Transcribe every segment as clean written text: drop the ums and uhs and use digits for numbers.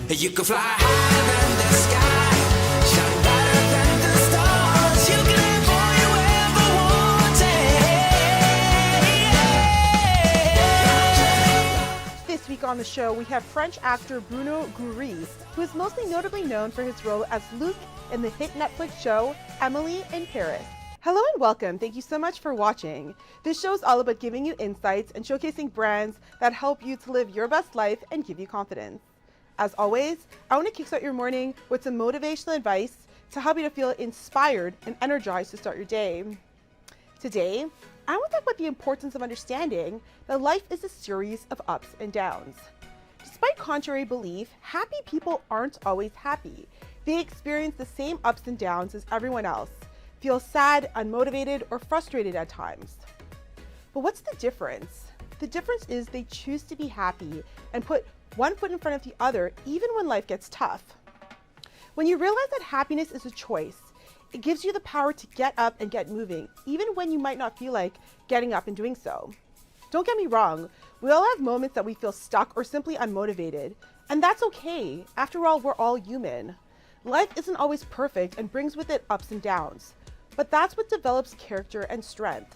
You can fly higher than the sky, shine brighter than the stars. You can have all you ever wanted. This week on the show, we have French actor Bruno Gouery, who is mostly notably known for his role as Luc in the hit Netflix show Emily in Paris. Hello and welcome. Thank you so much for watching. This show is all about giving you insights and showcasing brands that help you to live your best life and give you confidence. As always, I want to kickstart your morning with some motivational advice to help you to feel inspired and energized to start your day. Today, I want to talk about the importance of understanding that life is a series of ups and downs. Despite contrary belief, happy people aren't always happy. They experience the same ups and downs as everyone else, feel sad, unmotivated, or frustrated at times. But what's the difference? The difference is they choose to be happy and put one foot in front of the other even when life gets tough. When you realize that happiness is a choice, it gives you the power to get up and get moving, even when you might not feel like getting up and doing so. Don't get me wrong, we all have moments that we feel stuck or simply unmotivated, and that's okay. After all, we're all human. Life isn't always perfect and brings with it ups and downs, but that's what develops character and strength.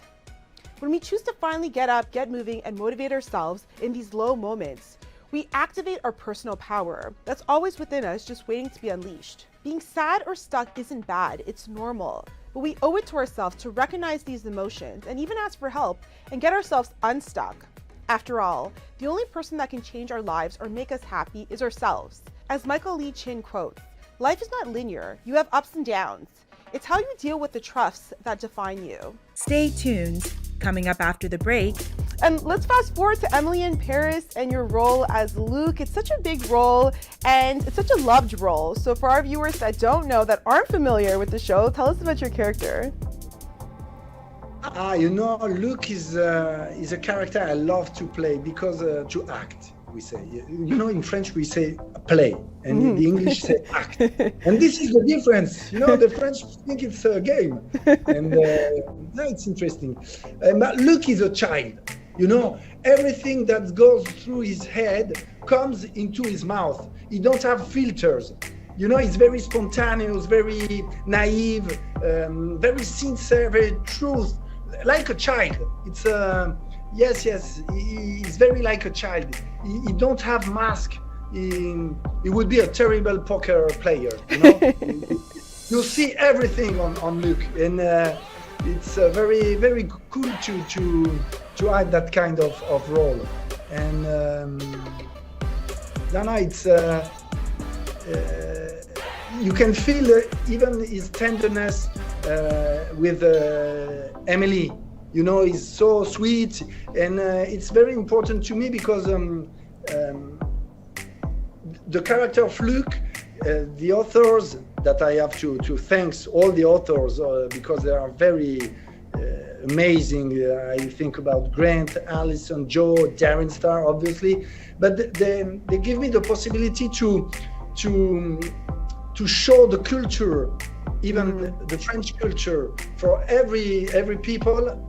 When we choose to finally get up, get moving, and motivate ourselves in these low moments, we activate our personal power that's always within us, just waiting to be unleashed. Being sad or stuck isn't bad, it's normal. But we owe it to ourselves to recognize these emotions and even ask for help and get ourselves unstuck. After all, the only person that can change our lives or make us happy is ourselves. As Michael Lee Chin quotes, "Life is not linear, you have ups and downs. It's how you deal with the troughs that define you." Stay tuned. Coming up after the break. And let's fast forward to Emily in Paris and your role as Luc. It's such a big role and it's such a loved role. So for our viewers that don't know, that aren't familiar with the show, tell us about your character. Luc is a character I love to play because to act, we say. In French we say play, and in the English say act. And this is the difference. The French think it's a game, and it's interesting. But Luc is a child. Everything that goes through his head comes into his mouth. He don't have filters. He's very spontaneous, very naive, very sincere, very truth, like a child. It's yes, he's very like a child. He don't have mask. He would be a terrible poker player. You see everything on Luc, and it's very, very cool to add that kind of role. And it's you can feel even his tenderness with Emily. He's so sweet, and it's very important to me because the character of Luc, the authors that I have to thank all the authors because they are very amazing. I think about Grant, Allison, Joe, Darren Star, obviously, but they give me the possibility to show the culture, even the French culture, for every people.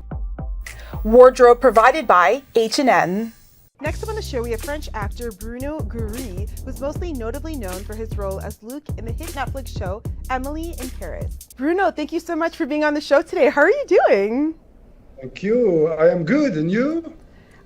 Wardrobe provided by H&M. Next up on the show, we have French actor Bruno Gouery, who's mostly notably known for his role as Luc in the hit Netflix show Emily in Paris. Bruno, thank you so much for being on the show today. How are you doing? Thank you. I am good. And you?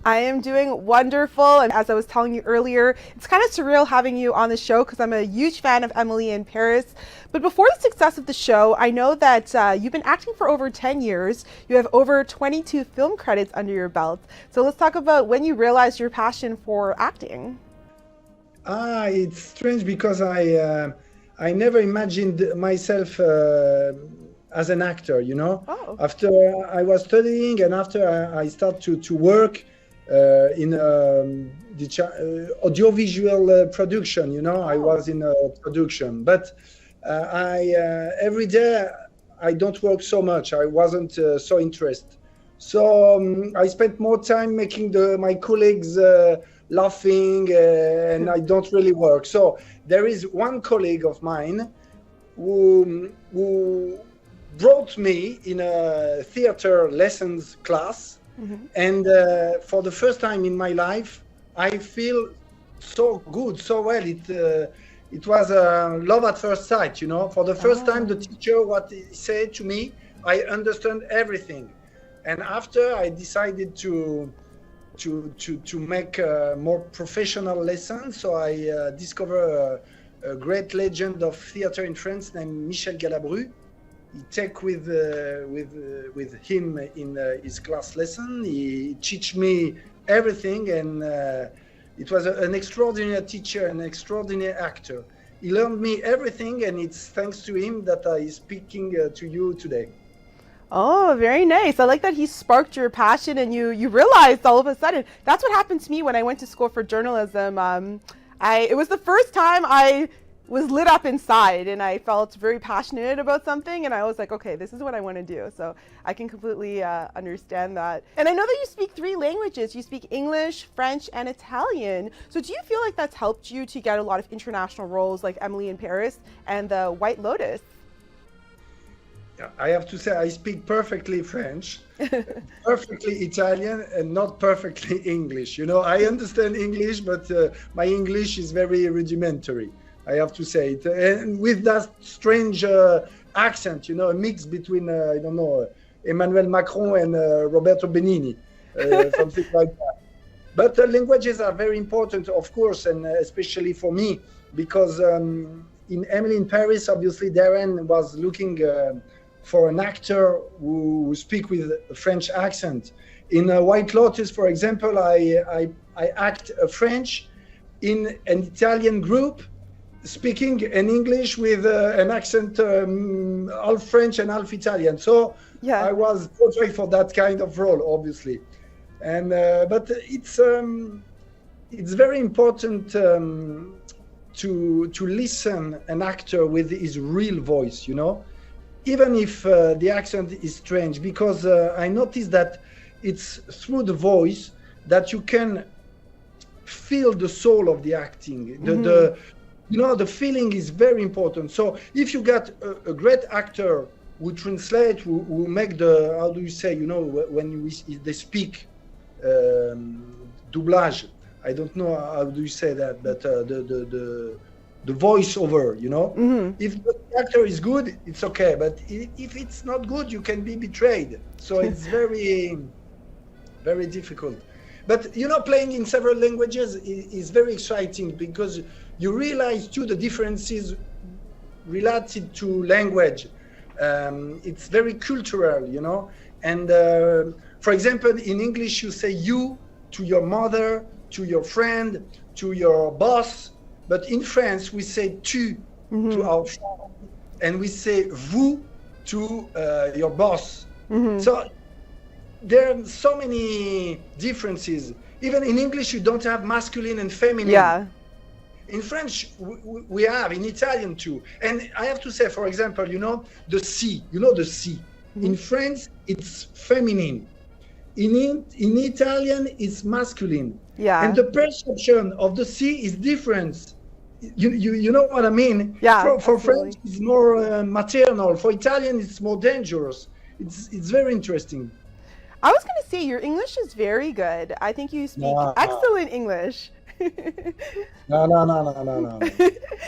I am doing wonderful. And as I was telling you earlier, it's kind of surreal having you on the show because I'm a huge fan of Emily in Paris. But before the success of the show, I know that you've been acting for over 10 years. You have over 22 film credits under your belt. So let's talk about when you realized your passion for acting. It's strange because I never imagined myself as an actor, Oh. After I was studying and after I started to work in the audiovisual production, I was in a production, but every day I don't work so much. I wasn't so interested. So I spent more time making my colleagues laughing and I don't really work. So there is one colleague of mine who brought me in a theater lessons class. Mm-hmm. And for the first time in my life, I feel so good, so well. It was love at first sight, you know. For the first time, the teacher, what he said to me, I understand everything. And after, I decided to make more professional lessons. So I discovered a great legend of theater in France named Michel Galabru. He take with him in his class lesson. He teach me everything, and it was an extraordinary teacher, an extraordinary actor. He learned me everything, and it's thanks to him that I speaking to you today. Oh, very nice. I like that he sparked your passion and you realized all of a sudden. That's what happened to me when I went to school for journalism. It was the first time I was lit up inside and I felt very passionate about something, and I was like, okay, this is what I want to do. So I can completely understand that. And I know that you speak 3 languages. You speak English, French, and Italian. So do you feel like that's helped you to get a lot of international roles like Emily in Paris and the White Lotus? I have to say I speak perfectly French, perfectly Italian, and not perfectly English. You know, I understand English, but my English is very rudimentary. I have to say it, and with that strange accent, you know, a mix between I don't know, Emmanuel Macron and Roberto Benigni, something like that. But languages are very important, of course, and especially for me, because in Emily in Paris, obviously, Darren was looking for an actor who speak with a French accent. In White Lotus, for example, I act a French in an Italian group, speaking in English with an accent half French and half Italian. So yeah. I was perfect for that kind of role, obviously. And but it's very important to listen an actor with his real voice, you know, even if the accent is strange, because I noticed that it's through the voice that you can feel the soul of the acting. You know, the feeling is very important. So if you got a great actor who translate, who make the, how do you say, you know, when they speak doublage, I don't know how do you say that, but the voiceover, you know, if the actor is good, it's okay, but if it's not good, you can be betrayed. So it's very, very difficult. But you know, playing in several languages is very exciting, because you realize too the differences related to language. It's very cultural, you know. And for example, in English, you say you to your mother, to your friend, to your boss. But in France, we say tu to our friend, and we say vous to your boss. So there are so many differences. Even in English, you don't have masculine and feminine. Yeah. In French, we have, in Italian too. And I have to say, for example, you know, the C, you know, the C. In French, it's feminine. In Italian, it's masculine. Yeah. And the perception of the C is different. You know what I mean? Yeah. For French, it's more maternal. For Italian, it's more dangerous. It's very interesting. I was going to say, your English is very good. I think you speak excellent English. No.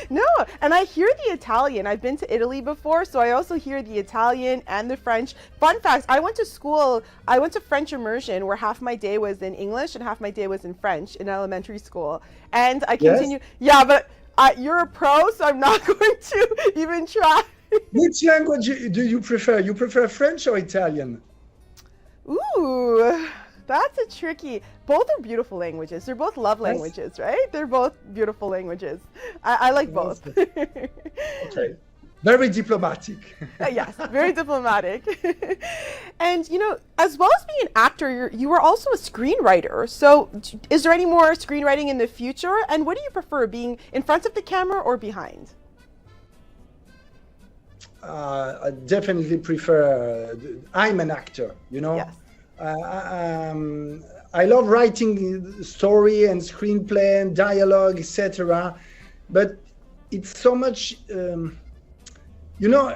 No, and I hear the Italian. I've been to Italy before, so I also hear the Italian and the French. Fun fact, I went to French immersion where half my day was in English and half my day was in French in elementary school. And I continue, yeah, but you're a pro, so I'm not going to even try. Which language do you prefer? You prefer French or Italian? Ooh, that's a tricky. Both are beautiful languages. They're both love languages, right? They're both beautiful languages. I like both. Okay. Very diplomatic. Yes, very diplomatic. And, you know, as well as being an actor, you are also a screenwriter. So is there any more screenwriting in the future? And what do you prefer, being in front of the camera or behind? I definitely prefer, I'm an actor, you know. Yes. I love writing story and screenplay and dialogue, etc. But it's so much, you know,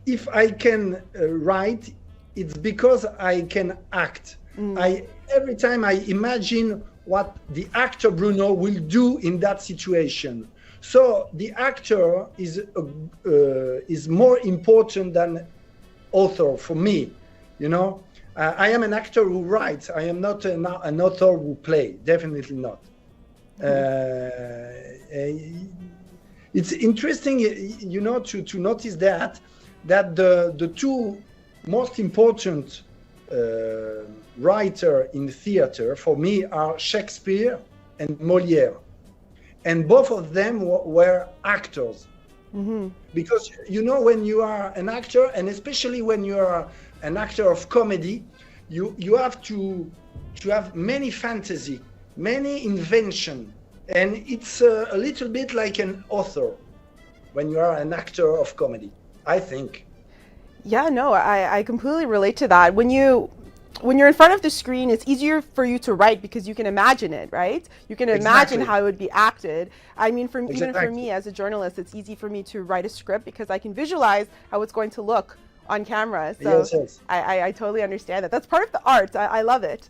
if I can write, it's because I can act. Every time I imagine what the actor Bruno will do in that situation. So the actor is more important than author for me. You know, I am an actor who writes. I am not an author who plays. Definitely not. It's interesting, you know, to notice that the two most important writer in theater for me are Shakespeare and Molière, and both of them were actors. Because you know, when you are an actor, and especially when you are an actor of comedy, you have to have many fantasy, many invention, and it's a little bit like an author when you are an actor of comedy, I think. Yeah, no, I completely relate to that. When you're in front of the screen, it's easier for you to write because you can imagine it, right? You can imagine Exactly. how it would be acted. I mean, even for Exactly. me as a journalist, it's easy for me to write a script because I can visualize how it's going to look on camera. So Yes, yes. I totally understand that. That's part of the art. I love it.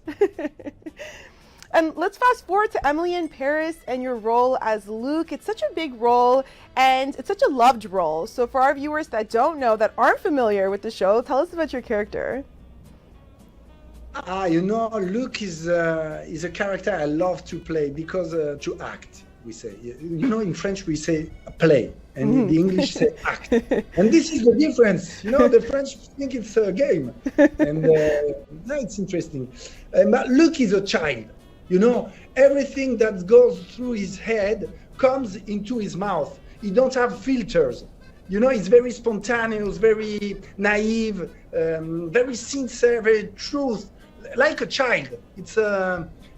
And let's fast forward to Emily in Paris and your role as Luke. It's such a big role and it's such a loved role. So for our viewers that don't know, that aren't familiar with the show, tell us about your character. You know, Luke is a character I love to play because to act, we say. You know, in French we say play, and in the English say act. And this is the difference. You know, the French think it's a game, and no, it's interesting. But Luke is a child. You know, everything that goes through his head comes into his mouth. He don't have filters. You know, he's very spontaneous, very naive, very sincere, very truth, like a child. It's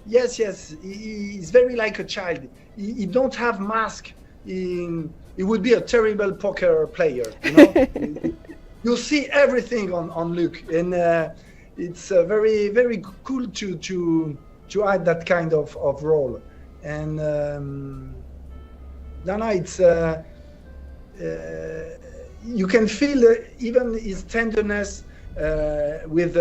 yes, he's very like a child. He don't have mask. He would be a terrible poker player. You know, you see everything on Luke, and it's very very cool to add that kind of role. And no, it's. You can feel even his tenderness with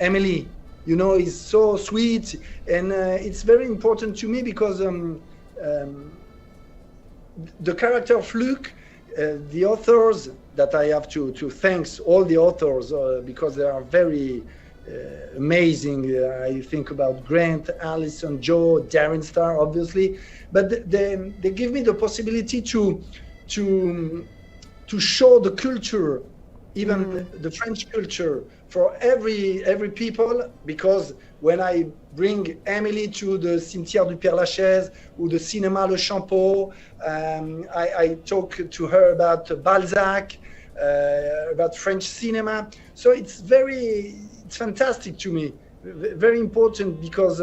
Emily. You know, he's so sweet, and it's very important to me because the character of Luke, the authors that I have to thank all the authors because they are very amazing. I think about Grant, Allison, Joe, Darren Star, obviously, but they give me the possibility to show the culture, even the French culture, for every people, because when I bring Emily to the Cimetière du Père Lachaise or the Cinéma Le Champeau, I talk to her about Balzac, about French cinema. So it's fantastic to me, very important, because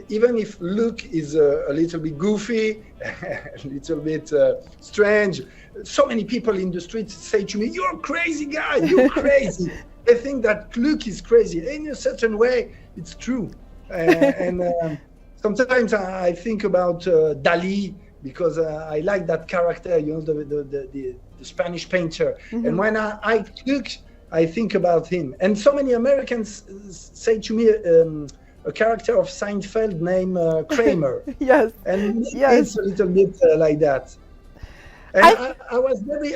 even if Luke is a little bit goofy, a little bit strange, so many people in the streets say to me, "You're a crazy guy, you're crazy." They think that Luke is crazy. In a certain way, it's true. And sometimes I think about Dali, because I like that character, you know, the Spanish painter. And when I look, I think about him. And so many Americans say to me, a character of Seinfeld named Kramer. Yes. And Yes. it's a little bit like that. And I was very,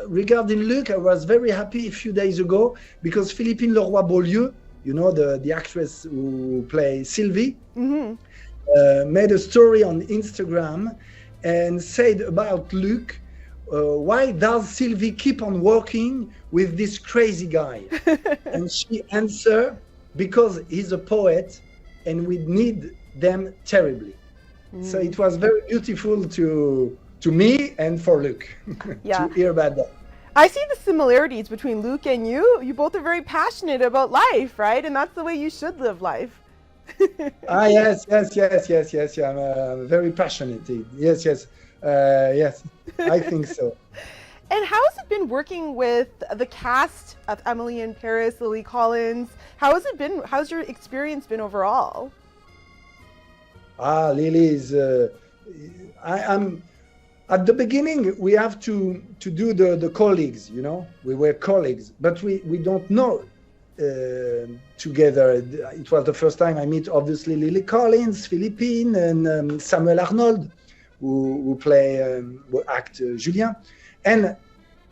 regarding Luc, I was very happy a few days ago because Philippine Leroy-Beaulieu, you know, the actress who plays Sylvie, made a story on Instagram and said about Luc, why does Sylvie keep on working with this crazy guy? And she answered, because he's a poet and we need them terribly. So it was very beautiful to me and for Luc Yeah. to hear about that. I see the similarities between Luke and you. You both are very passionate about life, right? And that's the way you should live life. Yes. I'm very passionate. Yes, I think so. And how has it been working with the cast of Emily in Paris, Lily Collins? How has it been? How's your experience been overall? Lily is. I'm. At the beginning, we have to do the colleagues. You know, we were colleagues, but we don't know together. It was the first time I meet, obviously, Lily Collins, Philippine, and Samuel Arnold, who act Julien. And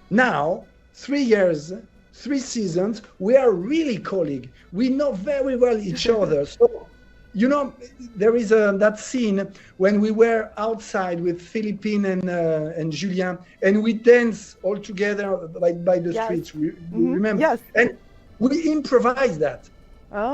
now, 3 years, 3 seasons, we are really colleagues. We know very well each other. So, you know, there is that scene when we were outside with Philippine and Julien, and we dance all together by the streets. You remember? Yes. And we improvised that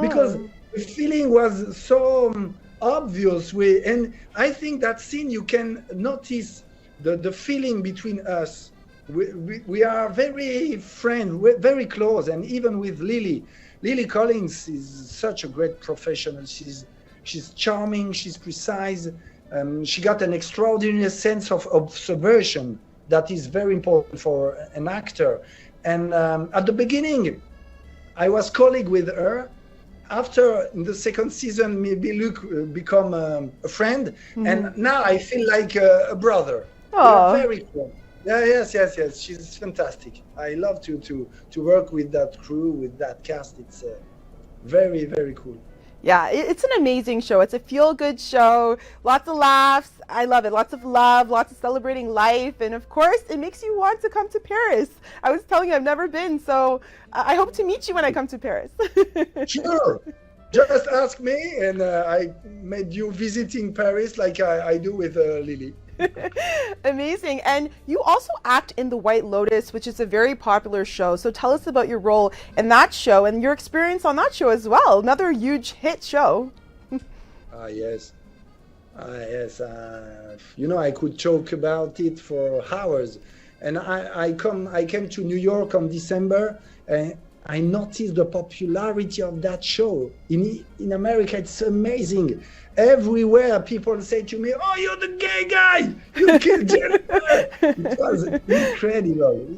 because the feeling was so obvious. And I think that scene, you can notice the feeling between us. We are very very close, and even with Lily Collins is such a great professional. She's charming, she's precise. She got an extraordinary sense of observation that is very important for an actor. And at the beginning, I was colleague with her. After in the second season, maybe Luc become a friend, and now I feel like a brother. We're very close. Yeah, yes. She's fantastic. I love to work with that crew, with that cast. It's very, very cool. Yeah, it's an amazing show. It's a feel-good show. Lots of laughs. I love it. Lots of love, lots of celebrating life. And of course, it makes you want to come to Paris. I was telling you, I've never been, so I hope to meet you when I come to Paris. Sure. Just ask me, and I made you visiting Paris like I do with Lily. Amazing. And you also act in The White Lotus, which is a very popular show. So tell us about your role in that show and your experience on that show as well. Another huge hit show. Yes. You know, I could talk about it for hours. And I came to New York on December, and I noticed the popularity of that show. In America, it's amazing. Everywhere people say to me, "Oh, you're the gay guy! You killed Jennifer!" It was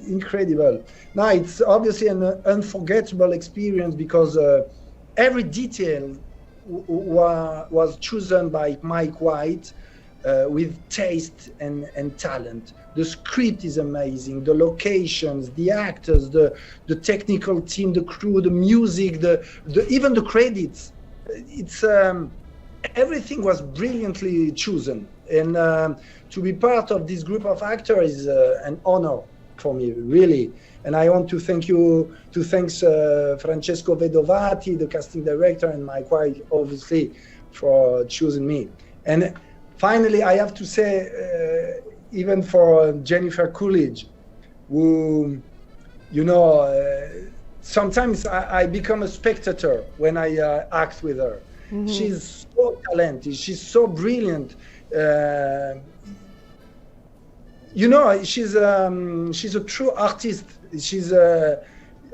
incredible. Now, it's obviously an unforgettable experience because every detail was chosen by Mike White with taste and talent. The script is amazing, the locations, the actors, the technical team, the crew, the music, even the credits. It's everything was brilliantly chosen, and to be part of this group of actors is an honor for me, really. And I want to thank Francesco Vedovati, the casting director, and Mike White, obviously, for choosing me. And finally, I have to say, even for Jennifer Coolidge, who, you know, sometimes I become a spectator when I act with her. Mm-hmm. She's so talented. She's so brilliant. You know, she's a true artist.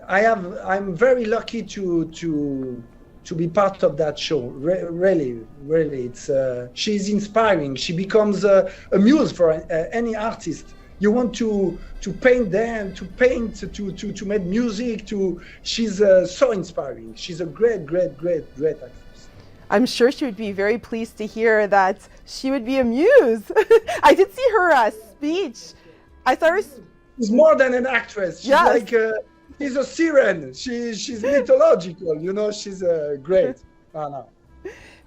I'm very lucky to be part of that show. Really, it's she's inspiring. She becomes a muse for any artist. You want to paint them, to make music. She's so inspiring. She's a great actress. I'm sure she would be very pleased to hear that she would be a muse. I did see her speech. I saw her. She's more than an actress. She's yes. like she's a siren. She's mythological. You know, she's great. No.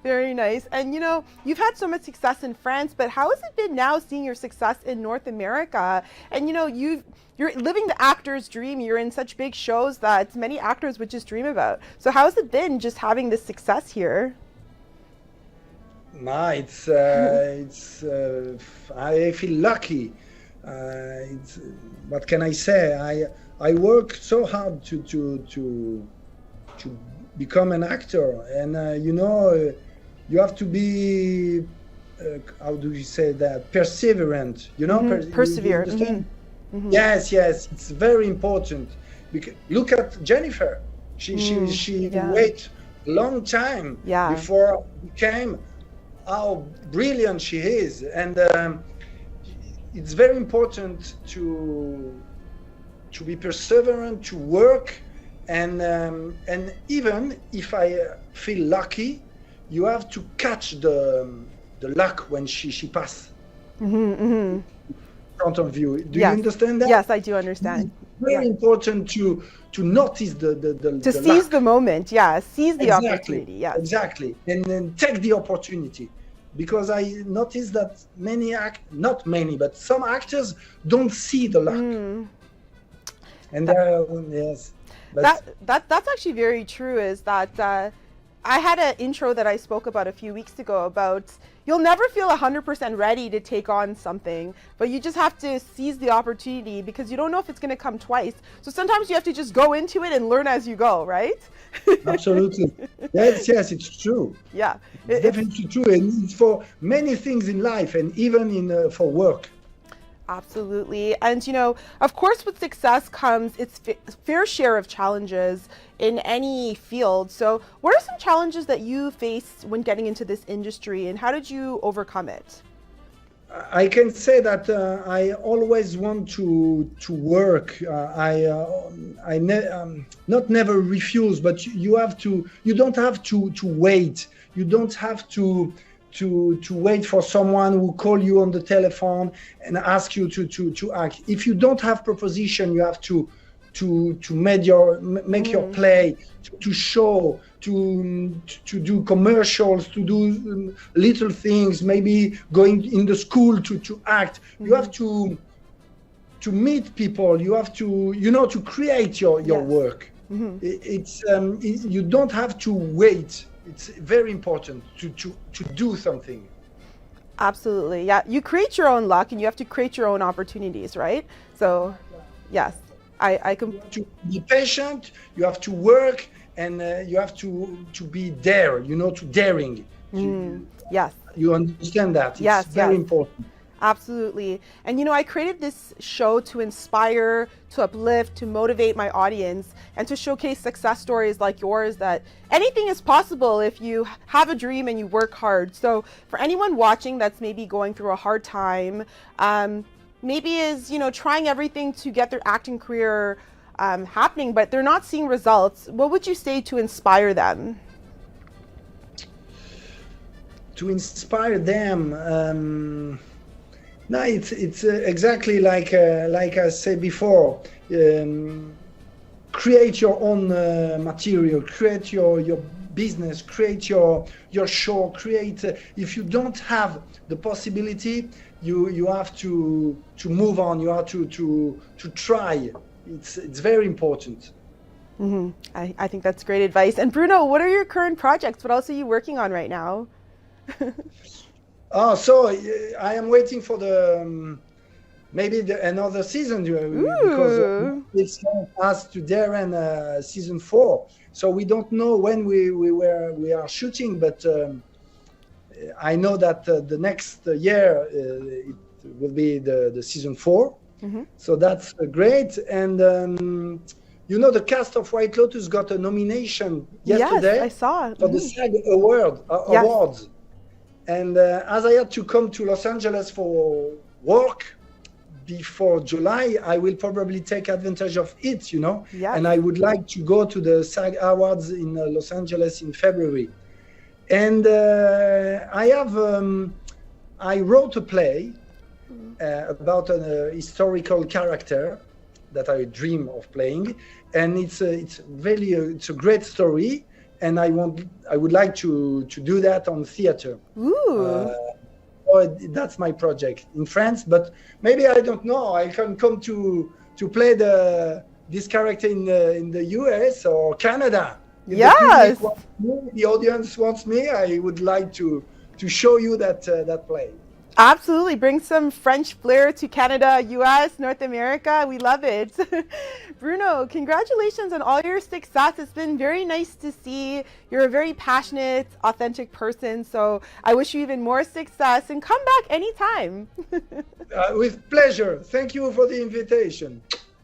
Very nice. And you know, you've had so much success in France, but how has it been now seeing your success in North America? And you know, you're living the actor's dream. You're in such big shows that many actors would just dream about. So how has it been just having this success here? No, it's I feel lucky. What can I say? I work so hard to become an actor, and you know, you have to be how do you say that? Perseverant. You know, persevere. You understand? Mm-hmm. Yes, it's very important. Because look at Jennifer. She wait a long time before became how brilliant she is, and it's very important to be perseverant, to work, and even if I feel lucky, you have to catch the luck when she passes in front of you. Do you understand that? Yes, I do understand. very important to notice To seize lack. the moment, yeah, seize the Exactly, opportunity, yes. exactly, and then take the opportunity. Because I noticed that not many, but some actors don't see the luck. And yes, but That's actually very true. Is that I had an intro that I spoke about a few weeks ago about you'll never feel 100% ready to take on something, but you just have to seize the opportunity because you don't know if it's going to come twice. So sometimes you have to just go into it and learn as you go, right? absolutely, yes, it's true. Yeah, It's definitely true, and it's for many things in life, and even in for work. absolutely. And of course, with success comes its fair share of challenges in any field. So what are some challenges that you faced when getting into this industry, and how did you overcome it? I can say that I always want to work. Not never refuse, but you have to. You don't have to wait. You don't have to wait for someone who call you on the telephone and ask you to act. If you don't have proposition, you have to make your play, to show, to do commercials, to do little things, maybe going in the school to act. You have to meet people. You have to to create your work. You don't have to wait. It's very important to do something. Absolutely. Yeah. You create your own luck and you have to create your own opportunities, right? So, yes, I can. You have to be patient, you have to work, and you have to be daring. Yes. You understand that? It's Yes, very yes. important. Absolutely. And I created this show to inspire, to uplift, to motivate my audience, and to showcase success stories like yours that anything is possible if you have a dream and you work hard. So for anyone watching that's maybe going through a hard time, maybe is, trying everything to get their acting career happening, but they're not seeing results, what would you say to inspire them? To inspire them, no, it's exactly like I said before. Create your own material, create your business, create your show. Create. If you don't have the possibility, you have to move on. You have to try. It's very important. I think that's great advice. And Bruno, what are your current projects? What else are you working on right now? So I am waiting for the maybe another season because it's passed to Darren season 4. So we don't know when we are shooting, but I know that the next year it will be the season 4. So that's great. And the cast of White Lotus got a nomination yesterday. Yes, I saw for the SAG Awards. And as I had to come to Los Angeles for work before July, I will probably take advantage of it, Yes. And I would like to go to the SAG Awards in Los Angeles in February. And I wrote a play about a historical character that I dream of playing. And it's a great story. And I would like to do that on theater. That's my project in France, but maybe I don't know. I can come to play this character in the US or Canada. If Yes. the public wants me, the audience wants me, I would like to show you that play. Absolutely. Bring some French flair to Canada, US, North America. We love it. Bruno, congratulations on all your success. It's been very nice to see. You're a very passionate, authentic person. So I wish you even more success and come back anytime. With pleasure. Thank you for the invitation.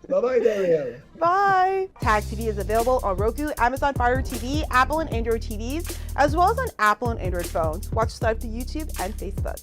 Bye-bye, Darriel. Bye. Tag TV is available on Roku, Amazon Fire TV, Apple and Android TVs, as well as on Apple and Android phones. Watch us live to YouTube and Facebook.